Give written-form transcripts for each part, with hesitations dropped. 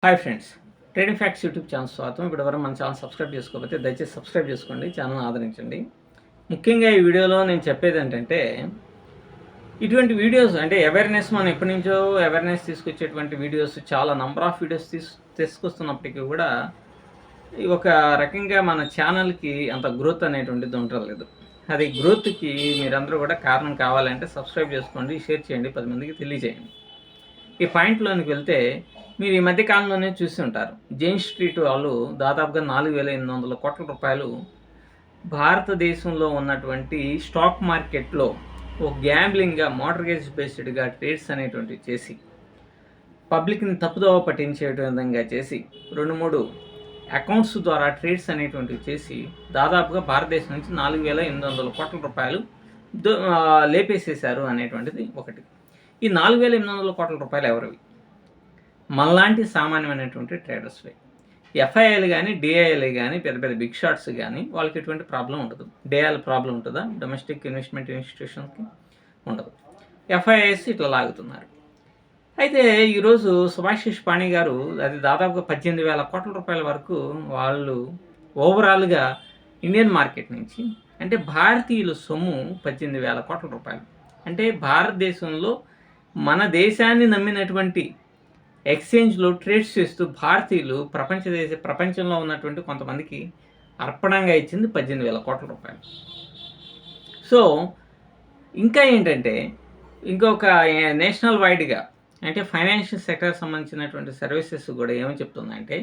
Hi friends, trading facts YouTube channel స్వాగతం. ఇప్పటివరకు మన ఛానల్ సబ్స్క్రైబ్ చేసుకోకపోతే దయచేసి సబ్స్క్రైబ్ చేసుకోండి, ఛానల్ ఆదరించండి. ముఖ్యంగా ఈ వీడియోలో నేను చెప్పేది ఏంటంటే, ఇటువంటి వీడియోస్ అంటే అవేర్నెస్ మనం ఎప్పటి నుంచో అవేర్నెస్ తీసుకొచ్చేటువంటి వీడియోస్ చాలా నంబర్ ఆఫ్ వీడియోస్ తీసుకొస్తున్నప్పటికీ కూడా ఒక రకంగా మన ఛానల్కి అంత గ్రోత్ అనేటువంటిది ఉండలేదు. అది గ్రోత్కి మీరందరూ కూడా కారణం కావాలంటే సబ్స్క్రైబ్ చేసుకోండి, షేర్ చేయండి, 10 మందికి తెలియజేయండి. ఈ పాయింట్లోనికి వెళ్తే మీరు ఈ మధ్య కాలంలోనే చూసి ఉంటారు. జైన్ స్ట్రీట్ వాళ్ళు దాదాపుగా 4,800 కోట్ల రూపాయలు భారతదేశంలో ఉన్నటువంటి స్టాక్ మార్కెట్లో ఒక గ్యాంబ్లింగ్గా మోర్ట్గేజ్ బేస్డ్గా ట్రేడ్స్ అనేటువంటివి చేసి పబ్లిక్ని తప్పుదోవ పట్టించే విధంగా చేసి 2-3 అకౌంట్స్ ద్వారా ట్రేడ్స్ అనేటువంటివి చేసి దాదాపుగా భారతదేశం నుంచి 4,800 కోట్ల రూపాయలు లేపేసేశారు అనేటువంటిది ఒకటి. ఈ 4,800 కోట్ల రూపాయలు ఎవరివి? మనలాంటి సామాన్యమైనటువంటి ట్రేడర్స్వే. ఎఫ్ఐఐలు కానీ డిఐఐలు కానీ పెద్ద పెద్ద బిగ్ షాట్స్ కానీ వాళ్ళకి ఎటువంటి ప్రాబ్లం ఉండదు. డిఐఐల ప్రాబ్లం ఉంటుందా? డొమెస్టిక్ ఇన్వెస్ట్మెంట్ ఇన్స్టిట్యూషన్కి ఉండదు. ఎఫ్ఐఐస్ ఇట్లా లాగుతున్నారు. అయితే ఈరోజు సుభాషిష్ పాణి గారు అది దాదాపుగా 18,000 కోట్ల రూపాయల వరకు వాళ్ళు ఓవరాల్గా ఇండియన్ మార్కెట్ నుంచి, అంటే భారతీయుల సొమ్ము 18,000 కోట్ల రూపాయలు. అంటే భారతదేశంలో మన దేశాన్ని నమ్మినటువంటి ఎక్స్చేంజ్లో ట్రేడ్స్ చేస్తూ భారతీయులు ప్రపంచంలో ఉన్నటువంటి కొంతమందికి అర్పణంగా ఇచ్చింది 18,000 కోట్ల రూపాయలు. సో ఇంకా ఏంటంటే ఇంకొక నేషనల్ వైడ్గా అంటే ఫైనాన్షియల్ సెక్టర్ సంబంధించినటువంటి సర్వీసెస్ కూడా ఏమని చెప్తుందంటే,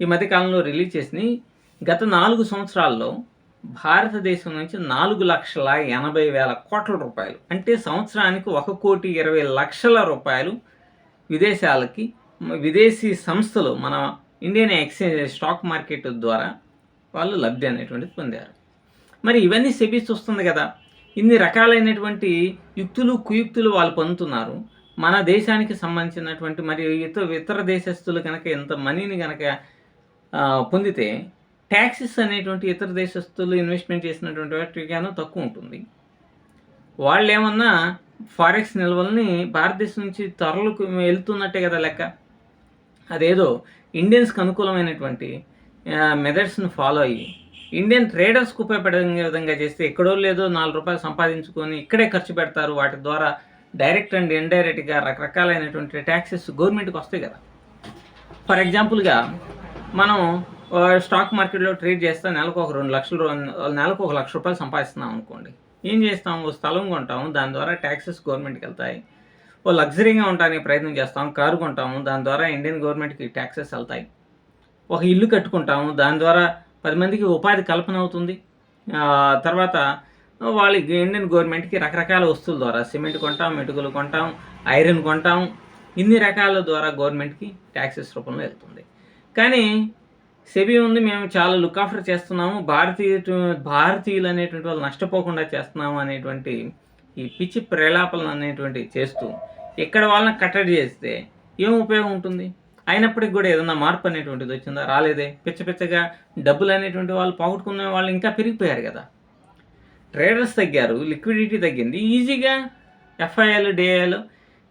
ఈ మధ్యకాలంలో రిలీజ్ చేసిన గత 4 సంవత్సరాల్లో భారతదేశం నుంచి 4,80,000 కోట్ల రూపాయలు, అంటే సంవత్సరానికి 1,20,00,000 రూపాయలు విదేశాలకి విదేశీ సంస్థలు మన ఇండియన్ ఎక్స్చేంజ్ స్టాక్ మార్కెట్ ద్వారా వాళ్ళు లబ్ధి అనేటువంటిది పొందారు. మరి ఇవన్నీ సెబీ చూస్తుంది కదా. ఇన్ని రకాలైనటువంటి యుక్తులు కుయుక్తులు వాళ్ళు పొందుతున్నారు. మన దేశానికి సంబంధించినటువంటి మరి ఇతర దేశస్తులు కనుక ఎంత మనీని కనుక పొందితే ట్యాక్సెస్ అనేటువంటి ఇతర దేశస్తులు ఇన్వెస్ట్మెంట్ చేసినటువంటి వాటికైనా తక్కువ ఉంటుంది. వాళ్ళు ఏమన్నా ఫారెక్స్ నిల్వల్ని భారతదేశం నుంచి తరలకు వెళ్తున్నట్టే కదా లెక్క. అదేదో ఇండియన్స్కి అనుకూలమైనటువంటి మెథడ్స్ని ఫాలో అయ్యి ఇండియన్ ట్రేడర్స్కి ఉపయోగపడే విధంగా చేస్తే ఎక్కడో లేదో 4 రూపాయలు సంపాదించుకొని ఇక్కడే ఖర్చు పెడతారు. వాటి ద్వారా డైరెక్ట్ అండ్ ఇండైరెక్ట్గా రకరకాలైనటువంటి ట్యాక్సెస్ గవర్నమెంట్కి వస్తాయి కదా. ఫర్ ఎగ్జాంపుల్గా మనం స్టాక్ మార్కెట్లో ట్రేడ్ చేస్తే నెలకు ఒక 2 లక్షలు, నెలకు 1 లక్ష రూపాయలు సంపాదిస్తున్నాం అనుకోండి. ఏం చేస్తాం? ఓ స్థలం కొంటాము, దాని ద్వారా ట్యాక్సెస్ గవర్నమెంట్కి వెళ్తాయి. ఓ లగ్జరీగా ఉండడానికి ప్రయత్నం చేస్తాం, కారు కొంటాము, దాని ద్వారా ఇండియన్ గవర్నమెంట్కి ట్యాక్సెస్ వెళ్తాయి. ఒక ఇల్లు కట్టుకుంటాము, దాని ద్వారా 10 మందికి ఉపాధి కల్పన అవుతుంది. తర్వాత వాళ్ళకి ఇండియన్ గవర్నమెంట్కి రకరకాల వస్తువుల ద్వారా సిమెంట్ కొంటాం, మెటుకులు కొంటాం, ఐరన్ కొంటాం, ఇన్ని రకాల ద్వారా గవర్నమెంట్కి ట్యాక్సెస్ రూపంలో వెళ్తుంది. కానీ సెబీ ఉంది, మేము చాలా లుక్ ఆఫ్టర్ చేస్తున్నాము, భారతీయులు అనేటువంటి వాళ్ళు నష్టపోకుండా చేస్తున్నాము అనేటువంటి ఈ పిచ్చి ప్రేలాపనలు అనేటువంటివి చేస్తూ ఇక్కడ వాళ్ళని కట్టడి చేస్తే ఏం ఉపయోగం ఉంటుంది? అయినప్పటికీ కూడా ఏదన్నా మార్పు అనేటువంటిది వచ్చిందా? రాలేదే. పిచ్చగా డబ్బులు అనేటువంటి వాళ్ళు పోగొట్టుకునే వాళ్ళు ఇంకా పెరిగిపోయారు కదా. ట్రేడర్స్ తగ్గారు, లిక్విడిటీ తగ్గింది. ఈజీగా ఎఫ్ఐఐలు డిఐలు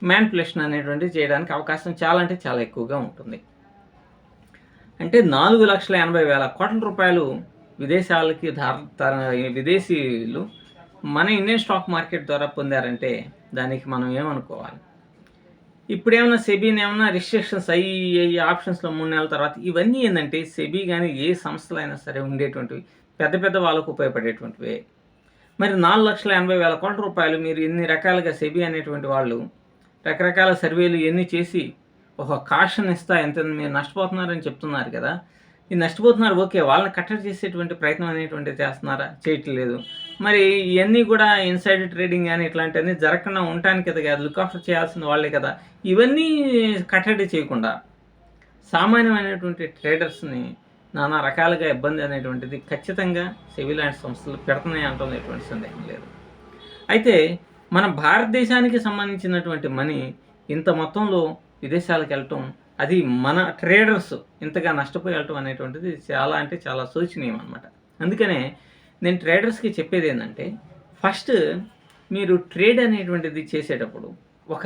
మ్యానిపులేషన్ అనేటువంటిది చేయడానికి అవకాశం చాలా అంటే చాలా ఎక్కువగా ఉంటుంది. అంటే 4,80,000 కోట్ల రూపాయలు విదేశాలకి విదేశీయులు మన ఇండియన్ స్టాక్ మార్కెట్ ద్వారా పొందారంటే దానికి మనం ఏమనుకోవాలి? ఇప్పుడేమన్నా సెబీని ఏమన్నా రిస్ట్రిక్షన్స్ అయ్యి ఆప్షన్స్లో 3 నెలల తర్వాత ఇవన్నీ ఏంటంటే సెబీ కానీ ఏ సంస్థలైనా సరే ఉండేటువంటివి పెద్ద వాళ్ళకు ఉపయోగపడేటువంటివే. మరి 4,80,000 కోట్ల రూపాయలు మీరు ఇన్ని రకాలుగా సెబీ అనేటువంటి వాళ్ళు రకరకాల సర్వేలు ఇవన్నీ చేసి ఒక కాషన్ ఇస్తా ఎంత మీరు నష్టపోతున్నారని చెప్తున్నారు కదా. ఈ నష్టపోతున్నారు, ఓకే, వాళ్ళని కట్టడి చేసేటువంటి ప్రయత్నం అనేటువంటిది చేస్తున్నారా? చేయట్లేదు. మరి ఇవన్నీ కూడా ఇన్సైడ్ ట్రేడింగ్ కానీ ఇట్లాంటివన్నీ జరగకుండా ఉండటానికి కదా లుక్ ఆఫ్టర్ చేయాల్సిన వాళ్ళే కదా. ఇవన్నీ కట్టడి చేయకుండా సామాన్యమైనటువంటి ట్రేడర్స్ని నానా రకాలుగా ఇబ్బంది అనేటువంటిది ఖచ్చితంగా సెబీ లాంటి సంస్థలు పెడుతున్నాయి అంటుంది, ఎటువంటి సందేహం లేదు. అయితే మన భారతదేశానికి సంబంధించినటువంటి మనీ ఇంత మొత్తంలో విదేశాలకు వెళ్ళటం, అది మన ట్రేడర్స్ ఇంతగా నష్టపోయి వెళ్ళటం అనేటువంటిది చాలా అంటే చాలా శోచనీయం అనమాట. అందుకనే నేను ట్రేడర్స్కి చెప్పేది ఏంటంటే, ఫస్ట్ మీరు ట్రేడ్ అనేటువంటిది చేసేటప్పుడు ఒక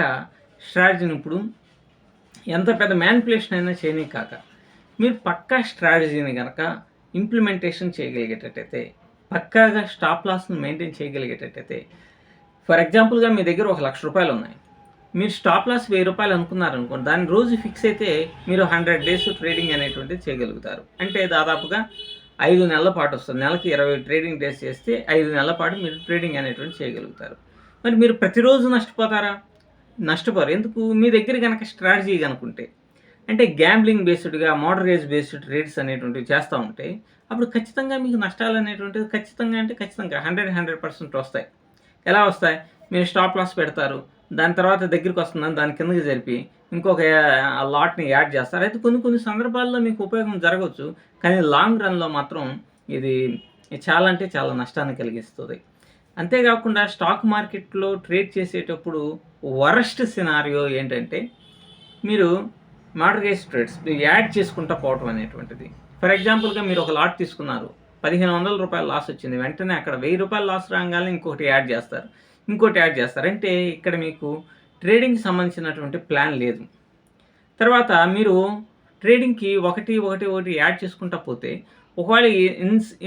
స్ట్రాటజీని ఇప్పుడు ఎంత పెద్ద మ్యానిపులేషన్ అయినా చేయనీ కాక మీరు పక్కా స్ట్రాటజీని కనుక ఇంప్లిమెంటేషన్ చేయగలిగేటట్టయితే, పక్కాగా స్టాప్ లాస్ని మెయింటైన్ చేయగలిగేటట్టయితే, ఫర్ ఎగ్జాంపుల్గా మీ దగ్గర ₹1,00,000 ఉన్నాయి. మీరు స్టాప్ లాస్ ₹1000 అనుకున్నారనుకోండి, దాన్ని రోజు ఫిక్స్ అయితే మీరు 100 డేస్ ట్రేడింగ్ అనేటువంటిది చేయగలుగుతారు. అంటే దాదాపుగా 5 నెలల పాటు వస్తుంది. నెలకి 20 ట్రేడింగ్ డేస్ చేస్తే 5 నెలల పాటు మీరు ట్రేడింగ్ అనేటువంటి చేయగలుగుతారు. మరి మీరు ప్రతిరోజు నష్టపోతారా? నష్టపోరు. ఎందుకు? మీ దగ్గర కనుక స్ట్రాటజీ కనుకుంటే, అంటే గ్యాంబ్లింగ్ బేస్డ్‌గా, మోర్ట్‌గేజ్ బేస్డ్ ట్రేడ్స్ అనేటువంటివి చేస్తూ ఉంటే, అప్పుడు ఖచ్చితంగా మీకు నష్టాలు అనేటువంటివి ఖచ్చితంగా అంటే ఖచ్చితంగా 100% వస్తాయి. ఎలా వస్తాయి? మీరు స్టాప్ లాస్ పెడతారు. దాని తర్వాత దగ్గరికి వస్తుందని దాని కిందకి జరిపి ఇంకొక లాట్‌ని యాడ్ చేస్తారు. అయితే కొన్ని సందర్భాల్లో మీకు ఉపయోగం జరగవచ్చు. కానీ లాంగ్ రన్‌లో మాత్రం ఇది చాలా అంటే చాలా నష్టాన్ని కలిగిస్తది. అంతేకాకుండా స్టాక్ మార్కెట్‌లో ట్రేడ్ చేసేటప్పుడు వరస్ట్ సినారియో ఏంటంటే, మీరు మార్ట్‌గేజ్ ట్రేడ్స్ యాడ్ చేసుకుంటా పోవటం అనేటువంటిది. ఫర్ ఎగ్జాంపుల్‌గా మీరు ఒక లాట్ తీసుకున్నారు. ₹1,500 లాస్ వచ్చింది. వెంటనే అక్కడ ₹1000 లాస్ రాంగానే ఇంకొకటి యాడ్ చేస్తారు. ఇంకోటి యాడ్ చేస్తారు. అంటే ఇక్కడ మీకు ట్రేడింగ్‌కి సంబంధించినటువంటి ప్లాన్ లేదు. తర్వాత మీరు ట్రేడింగ్‌కి ఒకటి యాడ్ చేసుకుంటా పోతే, ఒకవేళ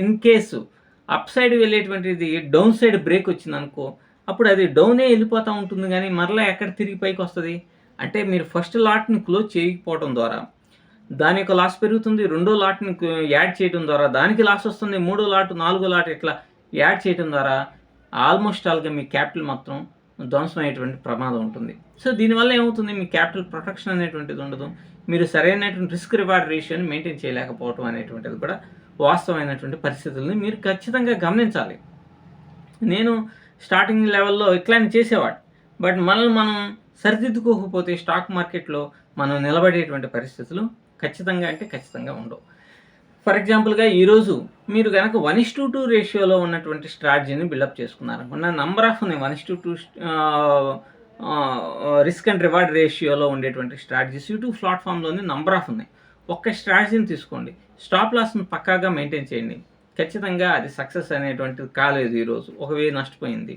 ఇన్ కేసు అప్ సైడ్ వెళ్ళేటువంటిది డౌన్ సైడ్ బ్రేక్ వచ్చిందనుకో, అప్పుడు అది డౌనే వెళ్ళిపోతా ఉంటుంది గానీ, మరలా ఎక్కడ తిరిగి పైకొస్తది? అంటే మీరు ఫస్ట్ లాట్‌ని క్లోజ్ చేయకపోవడం ద్వారా, దాని యొక్క లాస్ పెరుగుతుంది. రెండో లాట్‌ని యాడ్ చేయడం ద్వారా దానికి లాస్ వస్తుంది. మూడో లాట్, నాలుగో లాట్ ఇట్లా యాడ్ చేయడం ద్వారా ఆల్మోస్ట్ ఆల్‌గా మీ క్యాపిటల్ మొత్తం ధ్వంసం అయ్యేటువంటి ప్రమాదం ఉంటుంది. సో, దీనివల్ల ఏమవుతుంది? మీ క్యాపిటల్ ప్రొటెక్షన్ అనేటువంటిది ఉండదు. మీరు సరైనటువంటి రిస్క్ రివార్డ్ రేషియోని మెయింటైన్ చేయలేకపోవడం అనేటువంటిది కూడా వాస్తవమైనటువంటి పరిస్థితుల్ని మీరు ఖచ్చితంగా గమనించాలి. నేను స్టార్టింగ్ లెవెల్‌లో ఇట్లానే చేసేవాడిని. బట్ మనల్ని మనం సరిదిద్దుకోకపోతే స్టాక్ మార్కెట్‌లో మనం నిలబడేటువంటి పరిస్థితులు ఖచ్చితంగా అంటే ఖచ్చితంగా ఉండవు. ఫర్ ఎగ్జాంపుల్‌గా ఈరోజు మీరు గనక 1:2 రేషియోలో ఉన్నటువంటి స్ట్రాటజీని బిల్డప్ చేసుకున్నారనుకోండి. నంబర్ ఆఫ్ ఉన్నాయి 1:2 రిస్క్ అండ్ రివార్డ్ రేషియోలో ఉండేటువంటి స్ట్రాటజీస్ యూట్యూబ్ ప్లాట్‌ఫామ్‌లోనే నంబర్ ఆఫ్ ఉన్నాయి. ఒక్క స్ట్రాటజీని తీసుకోండి. స్టాప్ లాస్‌ని పక్కాగా మెయింటైన్ చేయండి. ఖచ్చితంగా అది సక్సెస్ అనేటువంటిది కాలేదు ఈరోజు. ఒక వే నష్టపోయింది.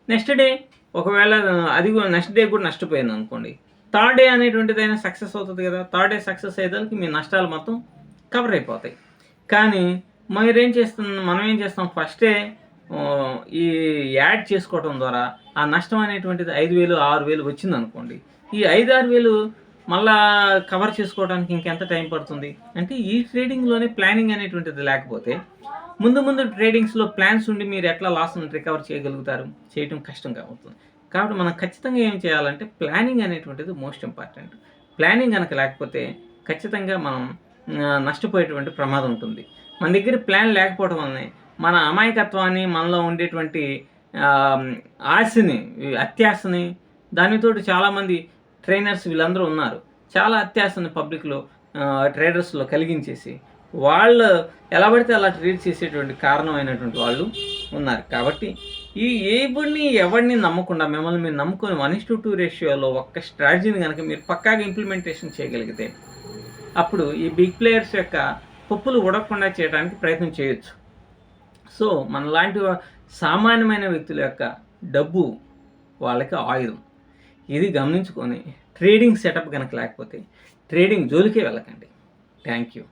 నెక్స్ట్ డే ఒకవేళ అది కూడా నెక్స్ట్ డే కూడా నష్టపోయిందనుకోండి. థర్డ్ డే అనేటువంటిదైనా సక్సెస్ అవుతది కదా! థర్డ్ డే సక్సెస్ అయ్యేసరికి మీ నష్టాలు మొత్తం కవర్ అయిపోతాయి. కానీ మనం ఏం చేస్తాం ఫస్టే ఈ యాడ్ చేసుకోవటం ద్వారా ఆ నష్టం అనేటువంటిది 5,000, 6,000 వచ్చిందనుకోండి. ఈ 5, 6,000 మళ్ళా కవర్ చేసుకోవడానికి ఇంకెంత టైం పడుతుంది? అంటే ఈ ట్రేడింగ్‌లోనే ప్లానింగ్ అనేటువంటిది లేకపోతే ముందు ట్రేడింగ్స్‌లో ప్లాన్స్ ఉండి మీరు ఎట్లా లాస్‌ని రికవర్ చేయగలుగుతారు? చేయటం కష్టంగా అవుతుంది. కాబట్టి మనం ఖచ్చితంగా ఏం చేయాలంటే ప్లానింగ్ అనేటువంటిది మోస్ట్ ఇంపార్టెంట్. ప్లానింగ్ గనక లేకపోతే ఖచ్చితంగా మనం నష్టపోయేటువంటి ప్రమాదం ఉంటుంది. మన దగ్గర ప్లాన్ లేకపోవడం వల్లనే మన అమాయకత్వాన్ని, మనలో ఉండేటువంటి ఆహ్, ఆశని, అత్యాశని దానితోటి చాలామంది ట్రైనర్స్ వీళ్ళందరూ ఉన్నారు. చాలా అత్యాశని పబ్లిక్‌లో ట్రేడర్స్‌లో కలిగించేసి, వాళ్ళు ఎలా పడితే అలా ట్రేడ్ చేసేటువంటి కారణమైనటువంటి వాళ్ళు ఉన్నారు. కాబట్టి ఎవరిని నమ్మకుండా మిమ్మల్ని మీరు నమ్ముకొని 1:2 రేషియోలో ఒక్క స్ట్రాటజీని గనక మీరు పక్కాగా ఇంప్లిమెంటేషన్ చేయగలిగితే, అప్పుడు ఈ బిగ్ ప్లేయర్స్ యొక్క పప్పులు ఉడకకుండా చేయడానికి ప్రయత్నం చేయొచ్చు. సో, మనలాంటి సామాన్యమైన వ్యక్తుల యొక్క డబ్బు వాళ్ళకి ఆయుధం. ఇది గమనించుకొని ట్రేడింగ్ సెటప్ గనక లేకపోతే ట్రేడింగ్ జోలికే వెళ్ళకండి. Thank you.